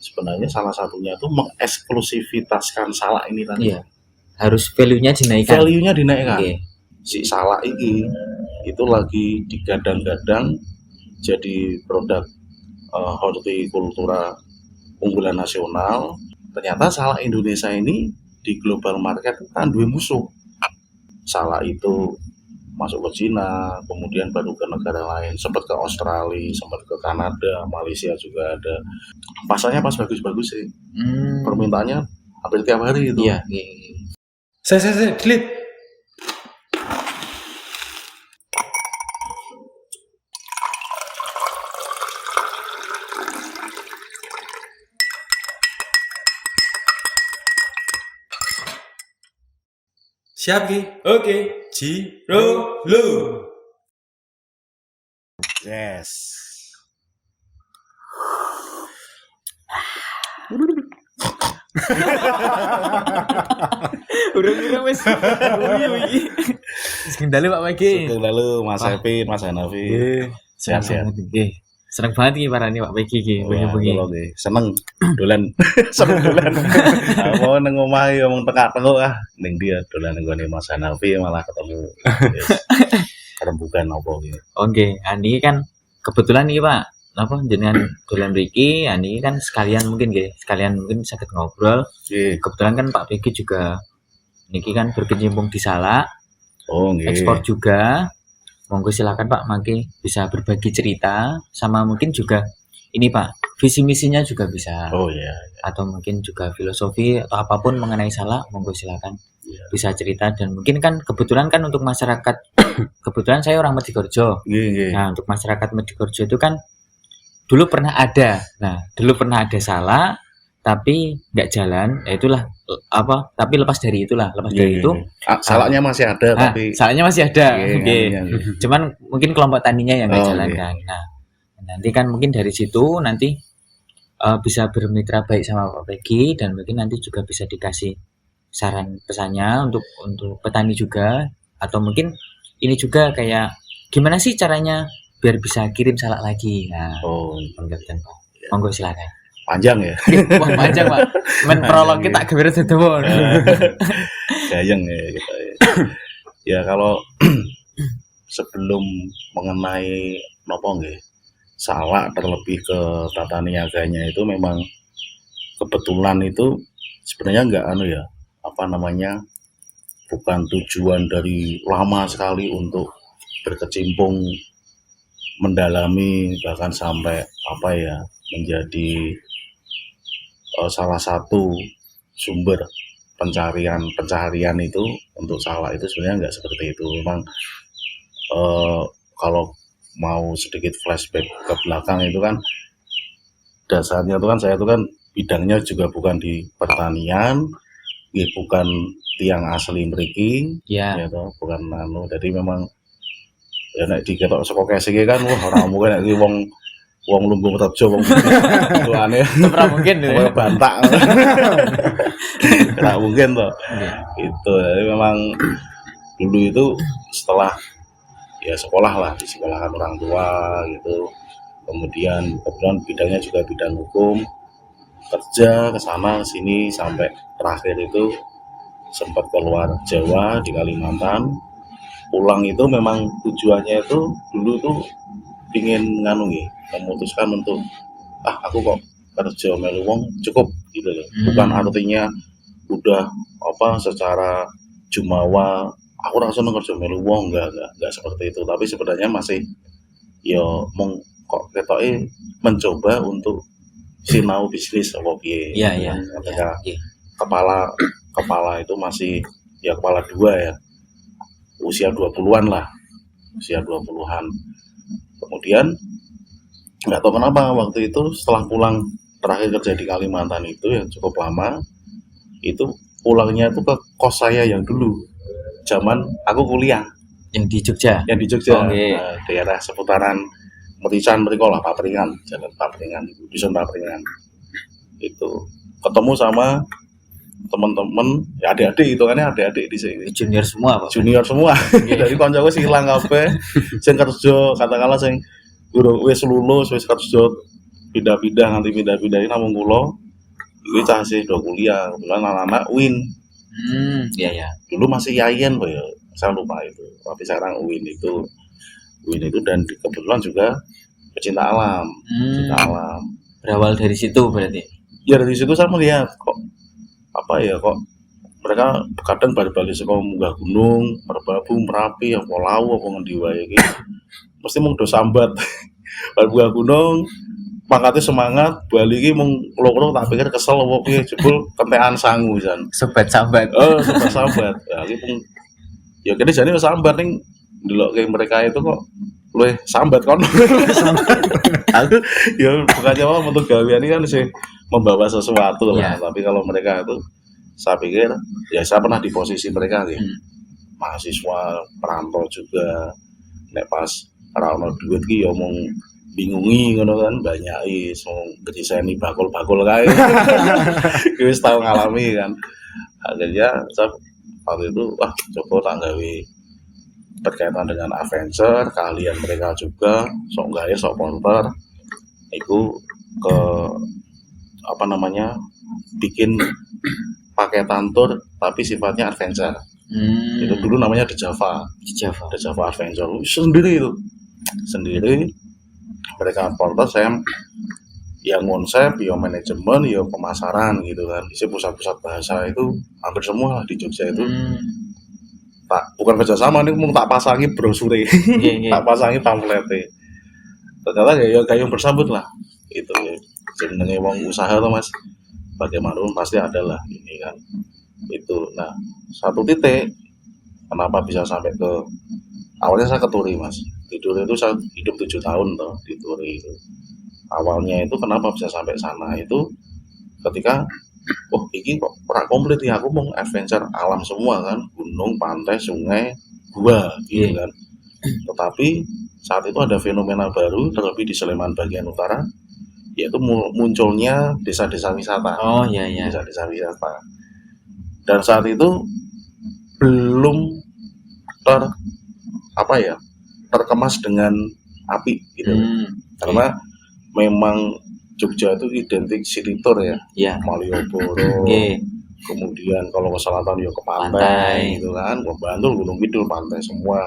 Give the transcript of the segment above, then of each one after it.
sebenarnya salah satunya itu mengeksklusivitaskan salak ini tadi. Iya. Harus value-nya dinaikkan. Value-nya dinaikkan. Oke. Si salak ini itu lagi digadang-gadang jadi produk hortikultura unggulan nasional. Ternyata salak Indonesia ini di global market kan dua musuh. Salak itu masuk ke Cina, kemudian baru ke negara lain, sempat ke Australia, sempat ke Kanada, Malaysia juga ada. Pasarnya pas bagus-bagus sih. Permintaannya hampir tiap hari itu. Iya. Saya delete. Siap Ki? Oke. Ciro lu. Yes. Udah wis. Kendali Pak Pegi. Sugeng lalu Mas Epi, Mas Hanafi. Sehat-sehat. Nggih. Seneng banget iki parane Pak Pegi iki bengi-bengi. Seneng dolan. Seneng dolan. Mau nang omah ngomong tengah-tengah ning dia dolan nggone Mas Hanafi malah ketemu. Rembugan apa iki. Oke, ini kan kebetulan nih Pak, apa jenengan dolan mriki, ini kan sekalian mungkin saged ngobrol. Kebetulan kan Pak Pegi juga niki kan berkecimpung di salak. Oh, nggih. Ekspor juga. Monggo silakan Pak, mangke bisa berbagi cerita sama mungkin juga ini Pak, visi misinya juga bisa. Oh iya. Atau mungkin juga filosofi atau apapun mengenai salak, monggo silakan. Bisa cerita dan mungkin kan kebetulan kan untuk masyarakat kebetulan saya orang Medikorjo. Nah, untuk masyarakat Medikorjo itu kan dulu pernah ada salak tapi nggak jalan, ya itulah apa, tapi lepas dari itu salaknya masih ada tapi salaknya masih ada. Cuman mungkin kelompok taninya yang nggak jalan kan. Nah, nanti kan mungkin dari situ nanti bisa bermitra baik sama Pak Pegi dan mungkin nanti juga bisa dikasih saran pesannya untuk petani juga, atau mungkin ini juga kayak gimana sih caranya biar bisa kirim salak lagi. Nah, monggo silakan. Panjang ya. Wah, panjang Pak. Men prolog kita gembira sedewon. Gayeng ya kita. Ya kalau sebelum mengenai nopo nggih salak terlebih ke tata niaganya itu memang kebetulan itu sebenarnya bukan tujuan dari lama sekali untuk berkecimpung mendalami bahkan sampai menjadi salah satu sumber pencaharian itu untuk salak itu sebenarnya nggak seperti itu. Memang kalau mau sedikit flashback ke belakang itu kan dasarnya itu kan saya itu kan bidangnya juga bukan di pertanian, bukan tiang asli mriki, bukan jadi memang ya nek diketok saka kesike kan ora mungkin nek wong Lumbung Rejo wong tuane ora mungkin ya bantak. Ora mungkin toh. Itu jadi memang dulu itu setelah ya sekolah lah, disekolahkan orang tua gitu. Kemudian kebetulan bidangnya juga bidang hukum, kerja ke sana sini sampai terakhir itu sempat keluar Jawa di Kalimantan. Pulang itu memang tujuannya itu dulu tuh ingin memutuskan untuk aku kok kerja melu wong cukup gitu loh. Bukan artinya udah secara jumawa aku langsung kerja melu wong, enggak seperti itu, tapi sebenarnya masih kok ketoke mencoba untuk sinau bisnis apa piye. Ketika kepala itu masih kepala dua ya. Usia 20-an lah. Usia 20-an. Kemudian nggak tahu kenapa waktu itu setelah pulang terakhir kerja di Kalimantan itu yang cukup lama, itu pulangnya itu ke kos saya yang dulu zaman aku kuliah yang di Jogja. Daerah seputaran Merican mriko lah, Papringan, Jalan Papringan, Dusun Papringan. Itu ketemu sama teman-teman ya adik-adik itu kan adik-adik di sini. Junior semua Pak. Junior semua. Dari kancaku sing ilang kabeh, sing kerja katakanlah sing wis lulus wis kerja pindah-pindah nanti pindah-pindahin namung kula iki cah isih do kuliah kebetulan anak-anak UIN Iya ya. dulu masih Yayan Pak ya saya lupa itu tapi sekarang UIN itu dan kebetulan juga pecinta alam pecinta alam Berawal dari situ berarti. ya dari situ saya melihat kok apa ya kok mereka kadang balik-balik sekolah munggah gunung Merbabu Merapi apa Lawu apa ngendi wae iki mesti mung do sambat balik munggah gunung pangkatnya semangat balik iki mung kulo-kulo tak pikir kesel apa piye jebul kentekan sangu jan Sobat sambat. tetap sambat ya iki pun ya kene jane sambat ning ndelokke mereka itu kok luwih sambat kon aku ya bukannya mau untuk gawean ini kan sih membawa sesuatu lah Iya. tapi kalau mereka itu saya pikir ya saya pernah di posisi mereka sih mahasiswa perantau juga nek pas ora ono duit ki ya omong bingungi ngono kan banyak wong ngedesaini bakul-bakul kae wis tau ngalami kan akhirnya saya waktu itu wah coba tak gawe berkaitan dengan adventure kalian mereka juga sok gawe sok ponter itu ke apa namanya bikin paketan tour tapi sifatnya adventure itu dulu namanya The Java Di Java. The Java Adventure sendiri mereka porter saya yang konsep, ya manajemen, ya pemasaran gitu kan. Isi pusat-pusat bahasa itu hampir semua di Jogja itu tak bukan kerjasama nih, mau tak pasangi brosure, tak pasangi pamflete. Ternyata ya gayung bersambut lah, itu ya. Jenenge wong usaha tuh mas, bagaimanapun pasti ada lah ini kan. Itu, nah satu titik kenapa bisa sampai ke awalnya saya ke Turi mas. Di Turi itu saya hidup 7 tahun tuh di Turi itu. Awalnya itu kenapa bisa sampai sana itu ketika ini kok ora komplit ya, aku mau adventure alam semua kan, gunung, pantai, sungai, gua gitu kan. Tetapi saat itu ada fenomena baru terlebih di Sleman bagian utara, yaitu munculnya desa-desa wisata. Desa-desa wisata. Dan saat itu belum terkemas dengan api gitu. Karena memang Jogja itu identik city tour ya, Malioboro, kemudian kalau ke selatan ya ke pantai gitu kan, ke Bantul, Gunung Kidul, pantai semua.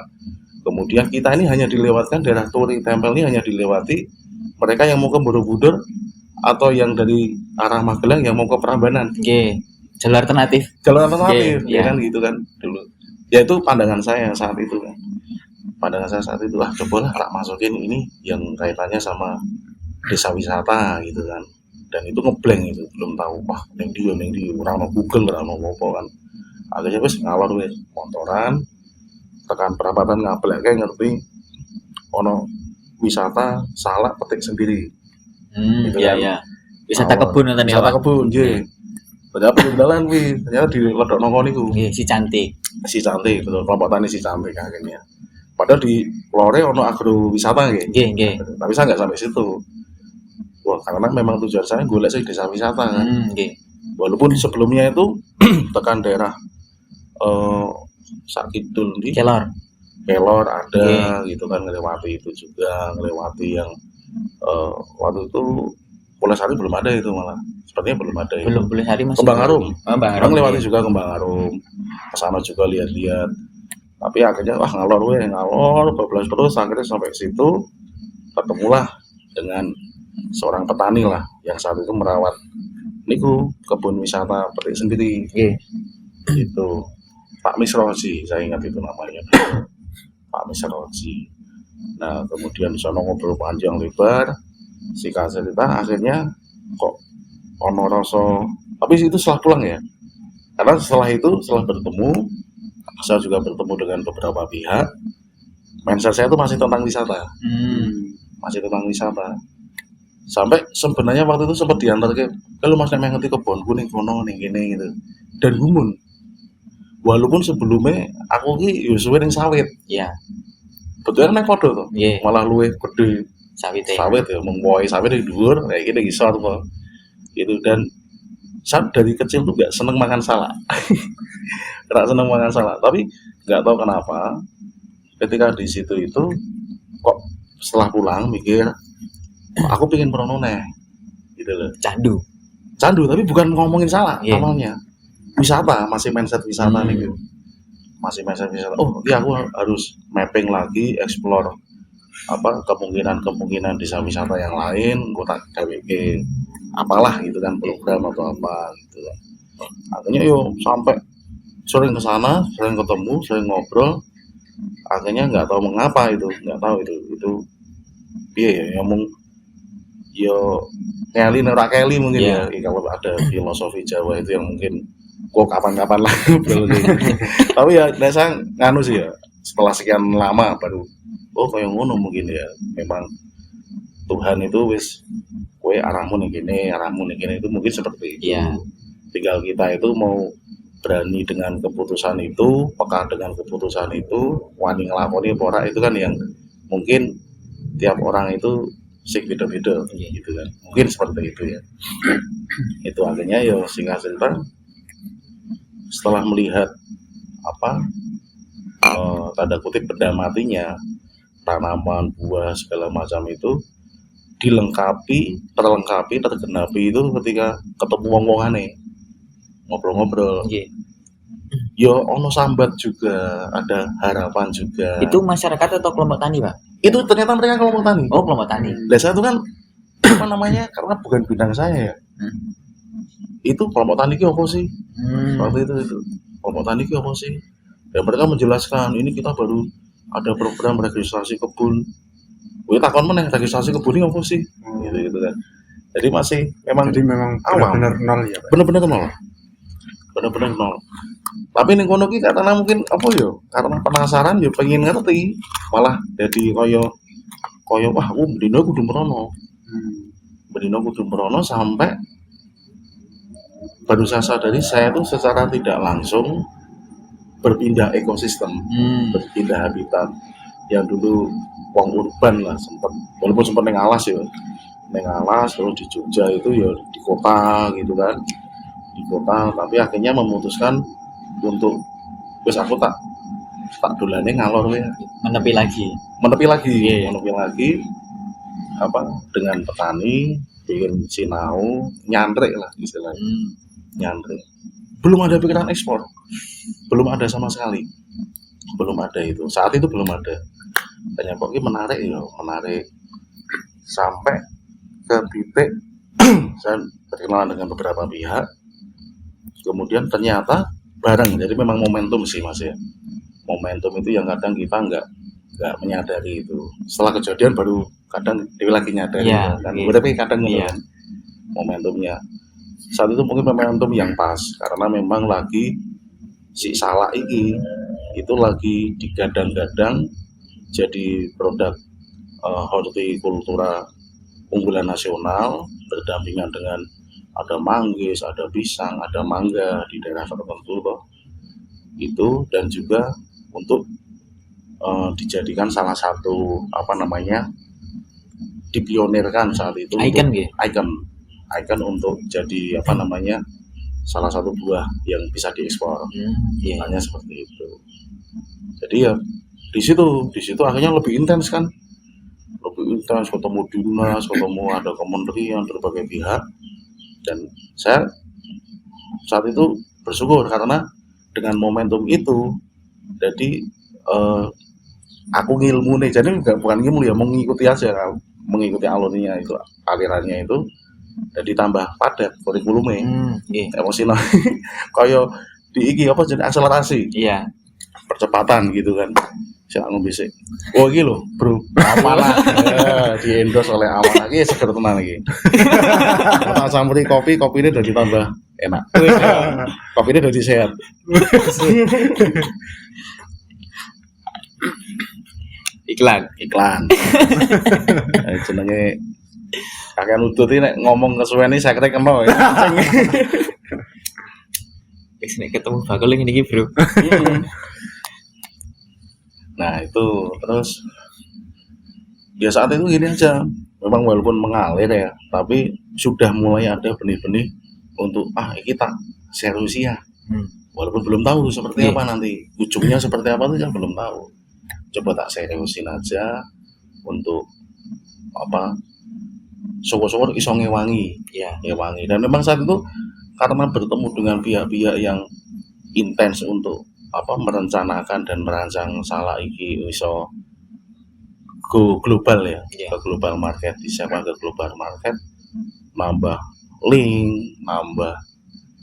Kemudian kita ini hanya dilewatkan daerah Turi Tempel ini hanya dilewati mereka yang mau ke Borobudur atau yang dari arah Magelang yang mau ke Prambanan. Jalur alternatif ya kan gitu kan dulu. Ya itu pandangan saya saat itu kan. Pandangan saya saat itu cobalah tak masukin ini yang kaitannya sama desa wisata gitu kan, dan itu ngeblank itu belum tahu neng dia orang Google orang apa kan, akhirnya wes ngalor wes motoran tekan perapatan ngablek kayak ngerti ono wisata salak petik sendiri gitu kan. Wisata kebun nanti wisata kebun ternyata peninggalan ternyata di ledok nongol niku si cantik betul, kelompok tani si cantik akhirnya. Padahal di Lore ono agrowisata tapi saya nggak sampai situ. Karena memang tujuan saya golek sih desa wisata kan. Walaupun sebelumnya itu tekan daerah Sakidul di Kelor ada gitu kan, ngelewati itu juga, ngelewati yang waktu itu Pulasari belum ada itu malah. Sepertinya belum ada. Belum Pulasari masih. Kembang Arum. Arum lewati juga Kembang Arum. Kesana juga lihat-lihat. Tapi akhirnya ngalor bablas terus akhirnya sampai situ ketemulah dengan seorang petani lah yang saat itu merawat niku kebun wisata petik sendiri. Itu Pak Misroji, saya ingat itu namanya. Pak Misroji. Nah, kemudian di sana ngobrol panjang lebar, singkat cerita akhirnya kok ono rasa, tapi itu setelah pulang ya. Karena setelah bertemu, saya juga bertemu dengan beberapa pihak. Mindset saya itu masih tentang wisata. Masih tentang wisata. Sampai sebenarnya waktu itu sempat diantar ke kalau Mas nek ngerti kebon kuning kono ning kene gitu. Dan gumun. Walaupun sebelumnya aku ki yo suwe ning sawit. Iya. Betul nek padha to. Malah luwih gede sawit ya mengwoi sawit di dhuwur kayak gini ngisor kok. Gitu. Dan saya dari kecil tuh gak seneng makan salak. Gak seneng makan salak, tapi gak tahu kenapa ketika di situ itu kok setelah pulang mikir aku pengen merono gitu loh. Candu. Tapi bukan ngomongin salah Iya. awalnya. Wisata, masih mindset wisata nih gitu. Masih mindset wisata. Oh, iya aku harus mapping lagi, explore kemungkinan desa wisata yang lain, gue tak KWG apalah gitu kan, program atau apa gitu kan. Akhirnya sampai sering ke sana, sering ketemu, sering ngobrol. Akhirnya nggak tahu mengapa itu iya ya ngomong Kelly ora Kelly mungkin ya kalau ada filosofi Jawa itu yang mungkin kok kapan-kapan lah tapi ya saya nganu sih ya setelah sekian lama baru kayak ngono mungkin ya memang Tuhan itu wis kowe arahmu ning kene itu mungkin seperti itu. Iya. Tinggal kita itu mau berani dengan keputusan itu, peka dengan keputusan itu, wani ngelakoni apa ora itu kan yang mungkin tiap orang itu sing beda-beda gitu kan. Mungkin seperti itu ya. Itu akhirnya singkat cerita setelah melihat tanda kutip benda matinya, tanaman, buah segala macam itu tergenapi itu ketika ketemu wong-wongane ngobrol-ngobrol. Ono sambat juga, ada harapan juga. Itu masyarakat atau kelompok tani, Pak? Itu ternyata mereka kelompok tani. Oh, kelompok tani. Saya itu kan karena bukan bidang saya ya. Itu kelompok tani itu apa sih? Waktu itu kelompok tani itu apa sih? Dan mereka menjelaskan ini kita baru ada program registrasi kebun. Takon meneh registrasi kebun ini apa sih? Gitu kan. Jadi memang awam. benar nol ya, Pak. Bener-bener nol. Tapi ning kono ki karena mungkin karena penasaran pengen ngerti. Malah jadi kaya wah aku bedino kudu merono. Bedino kudu merono sampai baru saya sadari saya tuh secara tidak langsung berpindah ekosistem, berpindah habitat. Yang dulu wong urban lah walaupun sempat ning alas terus di Jogja itu di kota gitu kan. Di kota tapi akhirnya memutuskan untuk aku tak dolane ngalor ya. Menepi lagi dengan petani bikin sinau nyantrik lah istilahnya. Nyantrik. Belum ada pikiran ekspor. Belum ada sama sekali. Belum ada itu. Saat itu belum ada. Dan kok ini menarik sampai ke titik saya berkenalan dengan beberapa pihak. Kemudian ternyata bareng, jadi memang momentum sih Mas ya. Momentum itu yang kadang kita nggak menyadari itu. Setelah kejadian baru kadang dia lagi nyadari kan. Tapi kadang momentumnya. Saat itu mungkin momentum yang pas karena memang lagi si salak itu lagi digadang-gadang jadi produk hortikultura unggulan nasional berdampingan dengan ada manggis, ada pisang, ada mangga di daerah tertentu itu dan juga untuk dijadikan salah satu dipionirkan saat itu ikon untuk jadi salah satu buah yang bisa diekspor. Hanya seperti itu. Jadi ya di situ akhirnya lebih intens ketemu dinas, ketemu ada kementerian berbagai pihak dan saya saat itu bersyukur karena dengan momentum itu jadi aku ngilmu nih jadi bukan ngilmu ya mengikuti alurnya itu alirannya itu jadi tambah padat kurikulumnya emosional kaya di jadi akselerasi percepatan gitu kan saya ngomong bisik loh bro apalah di endorse oleh Amanah ini seger tenan iki kita campuri kopi ini udah ditambah enak kopi ini udah sehat iklan jenenge kakek nutut ini ngomong kesuwen ini saya kira kenal ya nek ketemu bakul ini bro. Nah itu terus ya saat itu gini aja memang walaupun mengalir ya tapi sudah mulai ada benih-benih untuk kita serius ya walaupun belum tahu seperti apa nanti ujungnya seperti apa itu kan belum tahu coba tak seriusin aja untuk syukur-syukur iso ngewangi Ya. dan memang saat itu karena bertemu dengan pihak-pihak yang intens untuk merencanakan dan merancang salah iki iso go global ya, Iya. ke global market, disiapkan ke global market, nambah link, nambah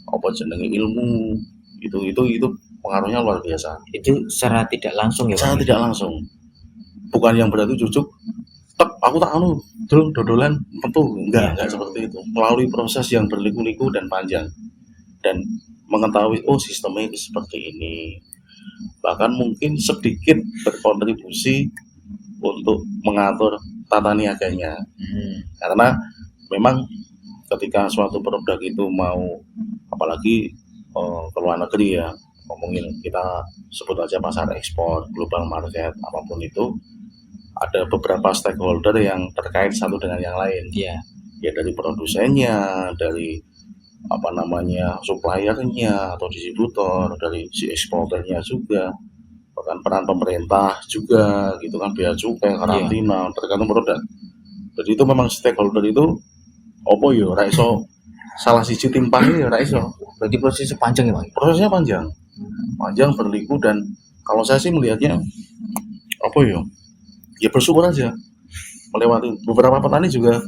ilmu, itu pengaruhnya luar biasa. Itu secara tidak langsung ya, Sangat Bang? tidak langsung, bukan yang berarti jujuk tek aku tak dodolan tentu enggak seperti itu, melalui proses yang berliku-liku dan panjang dan mengetahui sistemnya itu seperti ini, bahkan mungkin sedikit berkontribusi untuk mengatur tata niaganya. Karena memang ketika suatu produk itu mau apalagi ke luar negeri ya, ngomongin kita sebut aja pasar ekspor, global market, apapun itu, ada beberapa stakeholder yang terkait satu dengan yang lain. Iya. Ya dari produsennya, dari suppliernya atau distributor, dari si eksporternya juga, bahkan peran pemerintah juga gitu kan, bea cukai, karantina, tergantung produk. Jadi itu memang stakeholder itu ora iso salah siji timpang ya ora iso. Berarti prosesnya panjang ya, Bang? Prosesnya panjang berliku, dan kalau saya sih melihatnya ya bersyukur aja melewati. Beberapa petani juga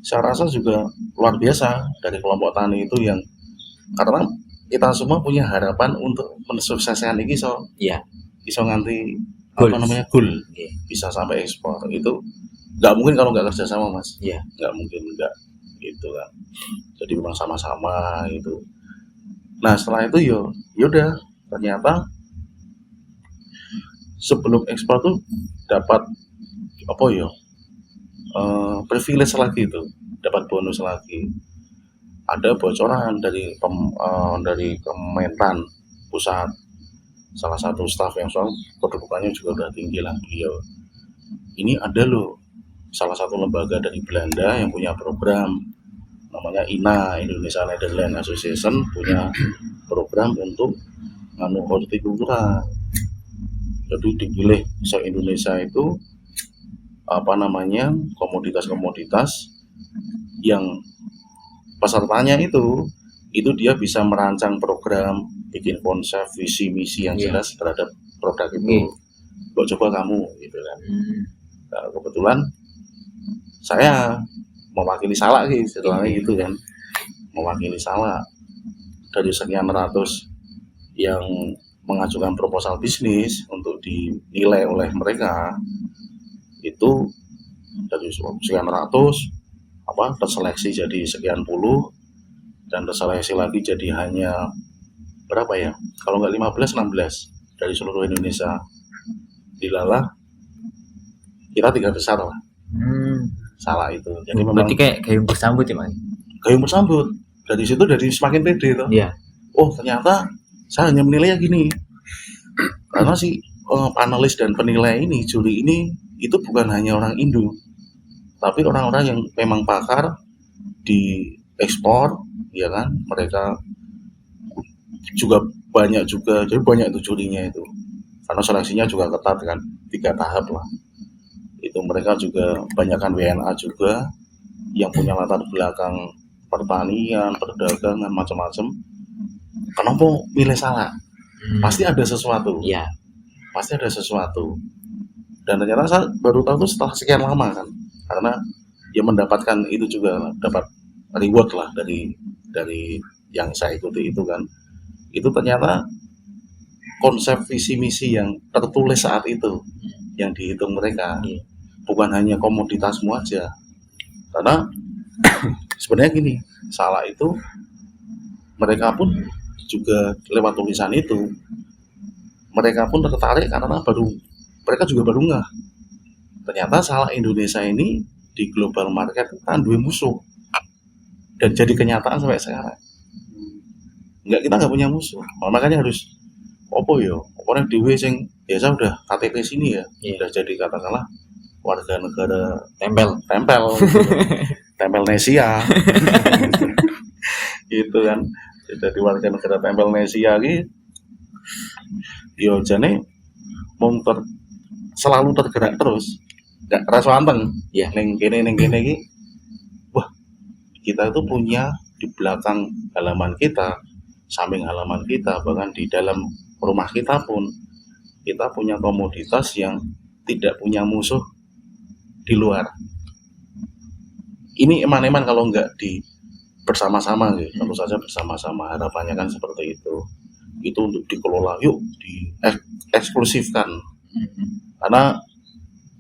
saya rasa juga luar biasa dari kelompok tani itu, yang karena kita semua punya harapan untuk mensukseskan ini iso nganti goal, bisa sampai ekspor. Itu nggak mungkin kalau nggak kerjasama, Mas. Iya. Nggak mungkin nggak gitu kan. Jadi memang sama-sama itu. Nah setelah itu yaudah ternyata sebelum ekspor tuh dapat privilege lagi, itu dapat bonus lagi. Ada bocoran dari Kementan pusat, salah satu staf yang soal kedudukannya juga udah tinggi lah beliau. Ini ada loh salah satu lembaga dari Belanda yang punya program namanya INA, Indonesia Netherlands Association, punya program untuk hortikultura. Jadi dipilih se-Indonesia itu komoditas-komoditas yang pesertanya itu dia bisa merancang program, bikin konsep, visi misi yang jelas terhadap produk itu. Coba kamu gitu kan. Nah, kebetulan saya mewakili Salak sih setelahnya gitu kan, mewakili Salak dari sekian ratus yang mengajukan proposal bisnis untuk dinilai oleh mereka. Itu dari sekian ratus terseleksi jadi sekian puluh, dan terseleksi lagi jadi hanya berapa ya, kalau nggak 15-16 dari seluruh Indonesia dilalah, kita 3 besar lah. Salah itu. Jadi berarti kayak gayung bersambut ya, Mas? Gayung bersambut. Dari situ semakin pede tuh. Iya. Ternyata saya hanya menilai gini. Karena si panelis dan penilai ini, juri ini, itu bukan hanya orang Indo, tapi orang-orang yang memang pakar di ekspor, ya kan? Mereka juga banyak juga, jadi banyak itu jurinya itu. Karena seleksinya juga ketat kan, 3 tahap lah. Itu mereka juga banyakkan WNA juga yang punya latar belakang pertanian, perdagangan, macam-macam. Kenapa milih Salak? Pasti ada sesuatu. Iya. Pasti ada sesuatu. Dan ternyata saya baru tahu itu setelah sekian lama kan, karena dia mendapatkan itu juga, dapat reward lah dari yang saya ikuti itu kan. Itu ternyata konsep visi misi yang tertulis saat itu yang dihitung mereka, bukan hanya komoditasmu aja. Karena sebenarnya gini, Salak itu mereka pun juga lewat tulisan itu, mereka pun tertarik karena mereka juga baru ngeh ternyata Salak Indonesia ini di global market kan dua musuh, dan jadi kenyataan sampai sekarang. Kita nggak punya musuh, makanya harus orang dewe sing biasa udah KTP sini ya, udah jadi katakanlah warga negara tempel gitu. Tempel Nesia gitu kan, jadi warga negara tempel Nesia gitu. Jane selalu tergerak terus, nggak kerasa anteng neng kene iki, kita itu punya di belakang halaman kita, samping halaman kita, bahkan di dalam rumah kita pun kita punya komoditas yang tidak punya musuh di luar. Ini eman-eman kalau nggak di bersama-sama gitu, tentu saja bersama-sama, harapannya kan seperti itu. Itu untuk dikelola, yuk eksklusifkan. Karena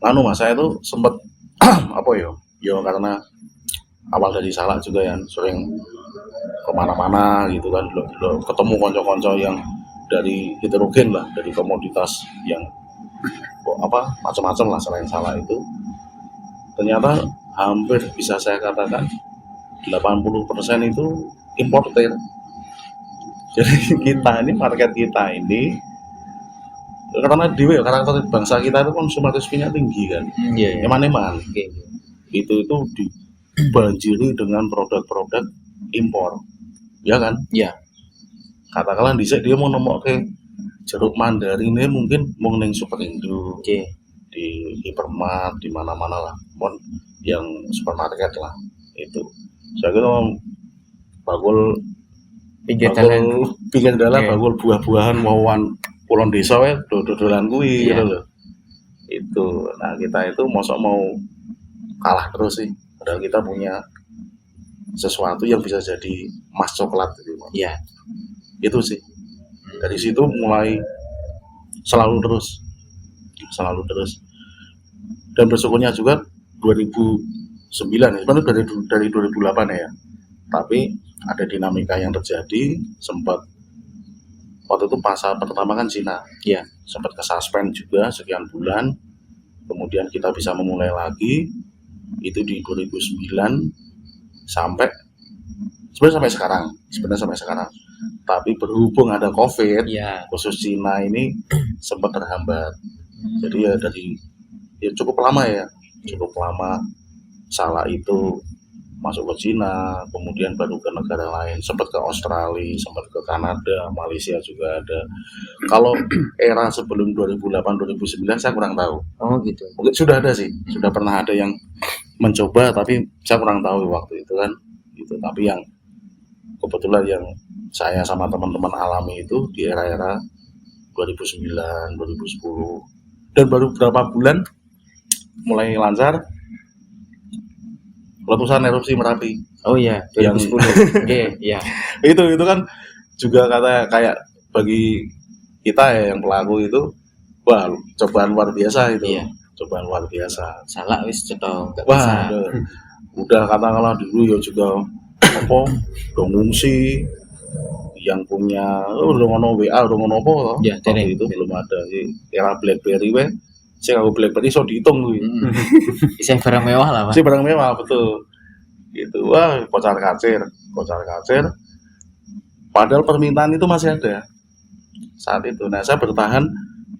mas saya itu sempat apa ya karena awal dari Salak juga yang sering kemana-mana gitu kan, ketemu konco-konco yang dari heterogen lah, dari komoditas yang macam-macam lah selain Salak itu. Ternyata hampir bisa saya katakan 80% itu importer. Jadi kita ini, market kita ini, karena karakter bangsa kita itu konsumerismenya tinggi kan, eman-eman. Itu dibanjiri dengan produk-produk impor, ya kan? Iya. Katakanlah dhisik dia mau nemokke jeruk mandarin ini mungkin mau ning Superindo, di Hypermart, di mana-mana lah, yang supermarket lah itu. Saya kira bakul pinggir dalan, bakul buah-buahan wawan pulau desa wae dodolan kuwi gitu loh. Itu. Nah, kita itu mosok mau kalah terus sih. Padahal kita punya sesuatu yang bisa jadi emas coklat gitu. Iya. Itu sih. Dari situ mulai selalu terus. Dan bersyukurnya juga 2009, sebenarnya dari 2008 ya. Tapi ada dinamika yang terjadi, sempat waktu itu pasar pertama kan Cina. Iya. Sempat kesuspend juga sekian bulan. Kemudian kita bisa memulai lagi itu di 2009 sampai sekarang. Tapi berhubung ada Covid, khusus Cina ini sempat terhambat. Jadi ya cukup lama Salak itu masuk ke Cina, kemudian baru ke negara lain, sempat ke Australia, sempat ke Kanada, Malaysia juga ada. Kalau era sebelum 2008-2009 saya kurang tahu. Oh gitu. Mungkin sudah ada sih, sudah pernah ada yang mencoba, tapi saya kurang tahu waktu itu kan. Gitu. Tapi yang kebetulan yang saya sama teman-teman alami itu di era-era 2009, 2010, dan baru beberapa bulan mulai lancar. Letusan erupsi Merapi. Oh iya, 2010. Iya. Itu kan juga kayak bagi kita ya yang pelaku itu, wah, cobaan luar biasa itu. Iya. Cobaan luar biasa. Salak wis cetok, enggak wah, bisa. Udah katakanlah dulu ya juga ngungsi yang punya udah ngono WA, udah ngono apa toh. Ya, itu belum ada sih. Era BlackBerry saya kalau BlackBerry so dihitung tuh. Saya barang mewah lah, Mas. Si barang mewah, betul. Gitu. Wah, kocar kacir. Padahal permintaan itu masih ada saat itu. Nah, saya bertahan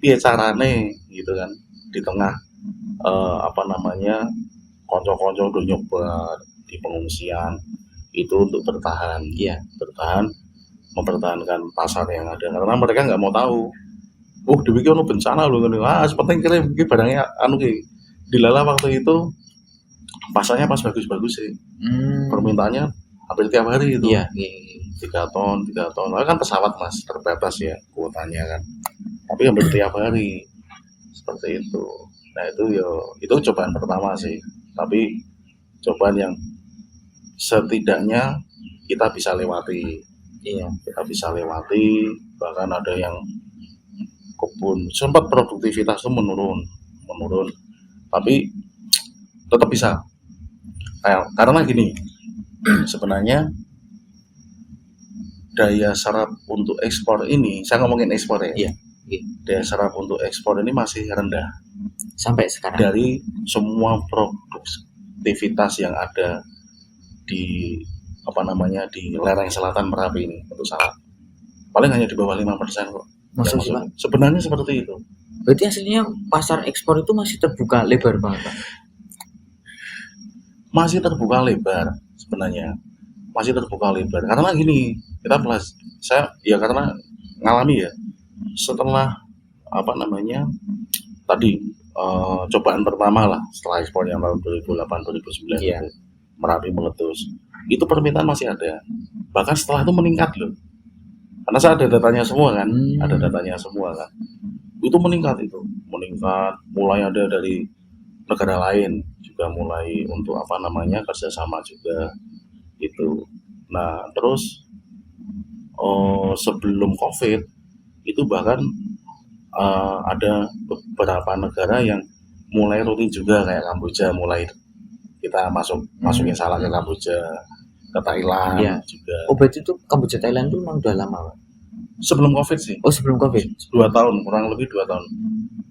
piye carane gitu kan di tengah konco-konco udah nyoba di pengungsian itu untuk bertahan. Iya, mempertahankan pasar yang ada karena mereka nggak mau tahu. Dibikin bencana loh kan. Seperti kirim barangnya dilala waktu itu pasarnya pas bagus-bagus sih. Permintaannya hampir tiap hari itu. Iya. 3 ton. Nah, kan pesawat Mas, terbatas ya kuotanya kan. Tapi hampir tiap hari. Seperti itu. Nah, itu cobaan pertama sih. Tapi cobaan yang setidaknya kita bisa lewati. Iya. Kita bisa lewati, bahkan ada yang kebun sempat produktivitas itu menurun, tapi tetap bisa. Karena gini, sebenarnya daya serap untuk ekspor ini, saya ngomongin ekspor ya. Iya. Daya serap untuk ekspor ini masih rendah sampai sekarang. dari semua produktivitas yang ada di di lereng selatan Merapi ini untuk salak. Paling hanya di bawah 5% kok. Maksudnya sebenarnya seperti itu. Berarti aslinya pasar ekspor itu masih terbuka lebar banget, Pak? Masih terbuka lebar sebenarnya. Karena gini, karena ngalami ya. Setelah tadi cobaan pertama lah setelah ekspor yang tahun 2008-2009 itu Merapi meletus. itu permintaan masih ada, bahkan setelah itu meningkat loh, karena saya ada datanya semua kan, ada datanya semua kan, itu meningkat, mulai ada dari negara lain juga, mulai untuk apa namanya kerjasama juga itu. Nah terus sebelum COVID itu bahkan ada beberapa negara yang mulai rutin juga, kayak Kamboja, mulai kita masukin salak ke Kamboja, ke Thailand Iya. juga. Oh berarti itu Kamboja Thailand tuh memang udah lama, Pak? Sebelum COVID sih. Oh sebelum COVID. 2 tahun, kurang lebih 2 tahun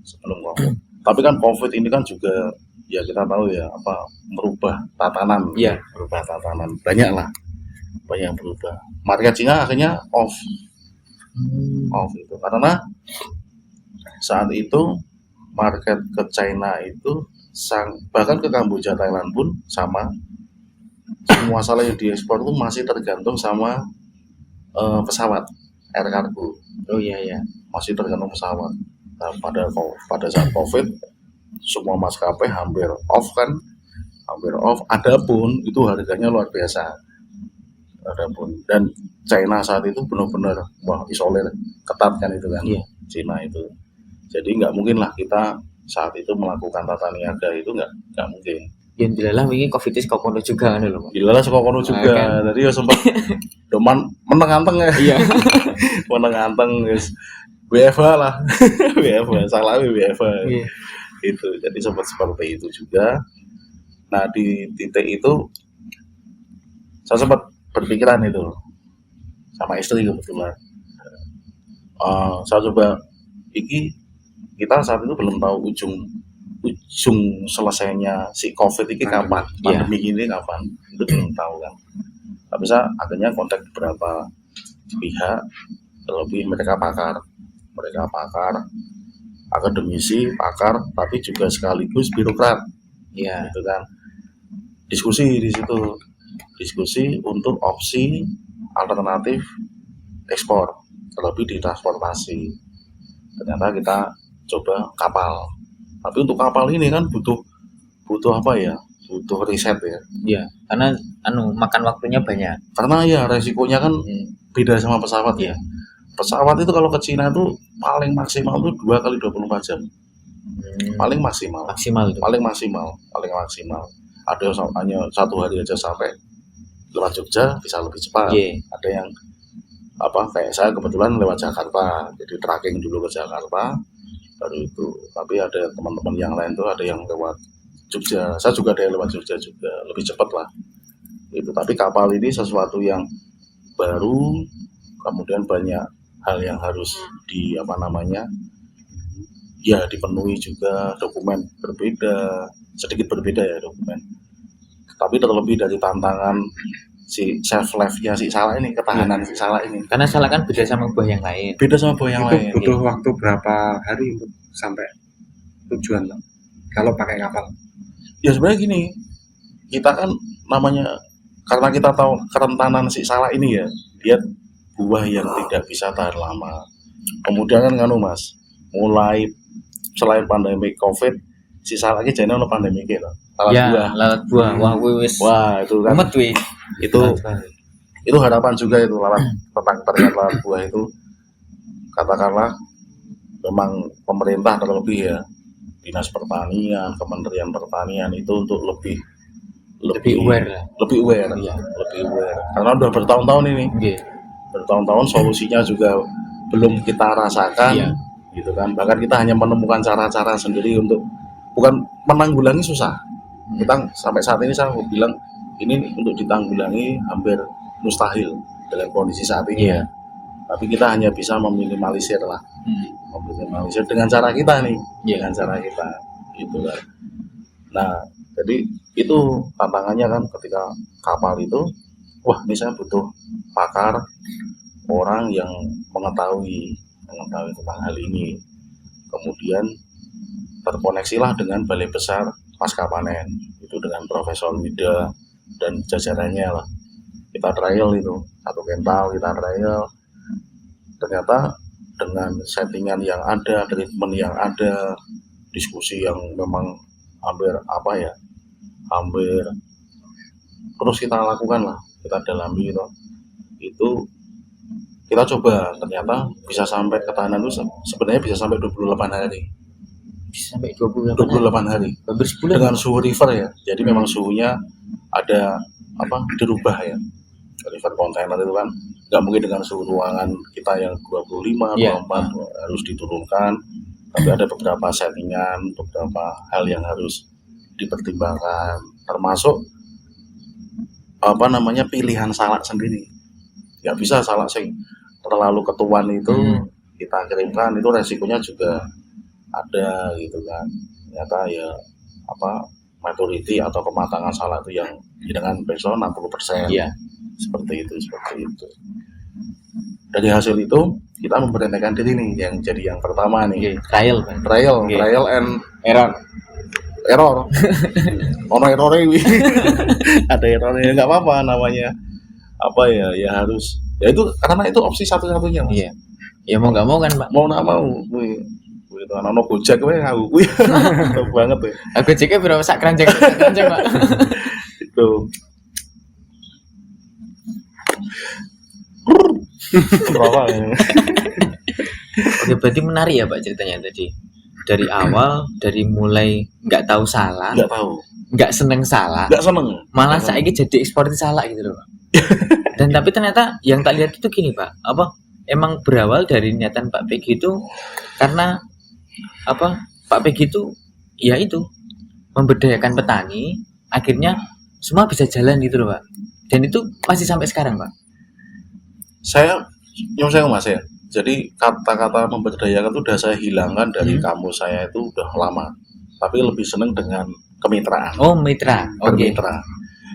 sebelum COVID. Tapi kan COVID ini kan juga ya kita tahu ya apa, merubah tatanan. Iya. Merubah tatanan. Banyak yang berubah. Market Cina akhirnya off itu karena saat itu market ke China itu bahkan ke Kamboja, Thailand pun sama. Semua salak yang diekspor itu masih tergantung sama pesawat air kargo. Oh iya. Masih tergantung pesawat. Nah, pada saat COVID semua maskapai hampir off. Adapun itu harganya luar biasa. Dan China saat itu benar-benar isolir ketat kan itu kan. Iya. Cina itu. Jadi nggak mungkin lah kita saat itu melakukan tata niaga, itu nggak mungkin. Yang dilalah ini COVID-19 kok kono juga kan lho. Dilalah suka kono juga. Kan. Jadi ya sempat doman meneng-anteng ya. Iya. Meneng-anteng guys. WFH lah. WFH, salah WFH. Iya. Itu. Jadi sempat seperti itu juga. Nah, di titik itu saya sempat berpikiran itu sama istri kebetulan. Saya coba kita saat itu belum tahu ujung selesainya si COVID ini kapan, pandemi ini kapan, itu belum tahu kan. Tapi saya akhirnya kontak beberapa pihak, terlebih mereka pakar, akademisi, pakar, tapi juga sekaligus birokrat. Iya. Gitu kan. Diskusi untuk opsi alternatif ekspor, terlebih di transportasi. Ternyata kita coba kapal. Tapi untuk kapal ini kan butuh apa ya? Butuh riset ya. Iya, karena makan waktunya banyak. Karena ya resikonya kan beda sama pesawat ya. Pesawat itu kalau ke Cina itu paling maksimal itu 2 kali 24 jam. Paling maksimal. Paling maksimal. Ada yang hanya 1 hari aja sampai lewat Jogja, bisa lebih cepat. Ada yang kayak saya kebetulan lewat Jakarta, jadi tracking dulu ke Jakarta, baru itu. Tapi ada teman-teman yang lain tuh ada yang lewat Jogja, saya juga ada yang lewat Jogja juga, lebih cepat lah itu. Tapi kapal ini sesuatu yang baru, kemudian banyak hal yang harus dipenuhi juga, dokumen sedikit berbeda ya dokumen. Tapi terlebih dari tantangan si shelf life-nya si salak ini, ketahanan si salak ini. Karena salak kan beda sama buah yang lain. Beda sama buah yang lain. Butuh waktu berapa hari untuk sampai tujuan kalau pakai kapal? Ya sebenarnya gini, kita kan namanya karena kita tahu kerentanan si salak ini ya, dia buah yang tidak bisa tahan lama. Kemudian kan Mas, mulai selain pandemi COVID, si salaknya jadi ono pandemi gitu. Lalat buah. Wah, itu kan. Itu harapan juga itu terkait lalat buah itu. Katakanlah memang pemerintah terlebih ya, Dinas Pertanian, Kementerian Pertanian itu untuk lebih aware. Iya. Lebih aware. Karena udah bertahun-tahun ini. Bertahun-tahun solusinya juga belum kita rasakan. Gitu kan. Bahkan kita hanya menemukan cara-cara sendiri untuk bukan menanggulangi susah. Kita sampai saat ini saya mau bilang ini untuk ditanggulangi hampir mustahil dalam kondisi saat ini. Tapi kita hanya bisa meminimalisir lah, meminimalisir dengan cara kita nih, dengan cara kita gitu kan. Nah jadi itu tantangannya kan ketika kapal itu, wah ini saya butuh pakar, orang yang mengetahui tentang hal ini. Kemudian terkoneksilah dengan Balai Besar Pasca Panen itu dengan Profesor Wida dan jajarannya lah. Kita trial itu 1 kental, kita trial. Ternyata dengan settingan yang ada, treatment yang ada, diskusi yang memang hampir terus kita lakukan lah, kita dalami gitu. Itu kita coba, ternyata bisa sampai ketahanan itu sebenarnya bisa sampai 28 hari. Bisa sampai 28 hari hampir sebulan dengan suhu river ya. Jadi memang suhunya ada dirubah ya. River kontainer itu kan nggak mungkin dengan suhu ruangan kita yang 25, Iya. 24 harus diturunkan. Tapi ada beberapa settingan, beberapa hal yang harus dipertimbangkan, termasuk pilihan salak sendiri. Nggak bisa salak sing terlalu ketuan itu kita kirimkan, itu resikonya juga ada gitu kan. Ternyata ya maturity atau kematangan salak itu yang dengan besok 60%. Iya. Seperti itu. Dari hasil itu kita memberanikan diri nih, yang jadi yang pertama nih. Trial Pak. Trial and Error. Ono errornya wi. Ada errornya, nggak apa-apa, namanya ya harus, ya itu karena itu opsi satu-satunya Mas. Iya. Ya mau nggak mau kan Pak. Mau nggak mau wi itu ono Gojek wi aku wi. Mantap banget ya. Aku ceknya berapa sak keranjang Pak. Itu berapa ya? Oke, berarti menarik ya Pak ceritanya tadi. Dari awal, dari mulai nggak tahu salah, Nggak tahu, nggak seneng salah, nggak seneng, malah saiki jadi eksportir salah gitu loh Pak. Dan tapi ternyata yang tak lihat itu gini Pak, emang berawal dari niatan Pak Pegi itu karena Pak Pegi itu ya itu memberdayakan petani, akhirnya semua bisa jalan gitu loh Pak. Dan itu masih sampai sekarang Pak. Saya Mas ya. Jadi kata-kata memberdayakan itu udah saya hilangkan dari kamus saya, itu udah lama. Tapi lebih seneng dengan kemitraan. Oh, mitra. Oke. Bermitra.